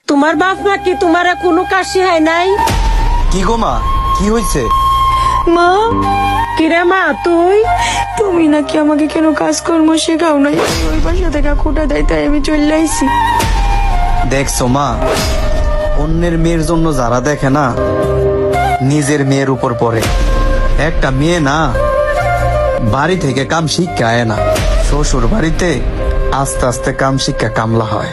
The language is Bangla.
তোমার বাপ মা কি তোমারে কোনো কাজ শিখায় নাই? কি গো মা, কি হয়েছে? মা, কিরে মা তুই? তুমি নাকি আমাকে কেন কাজকর্ম শেখাও নাই? ওই বাসা থেকে খোটা দেয়, তাই আমি চলে আইছি। দেখছো মা, অন্যের মেয়ের জন্য যারা দেখে না, নিজের মেয়ের উপর পড়ে। একটা মেয়ে না বাড়ি থেকে কাম শিক্ষা আয় না, শ্বশুর বাড়িতে আস্তে আস্তে কাম শিক্ষা কামলা হয়।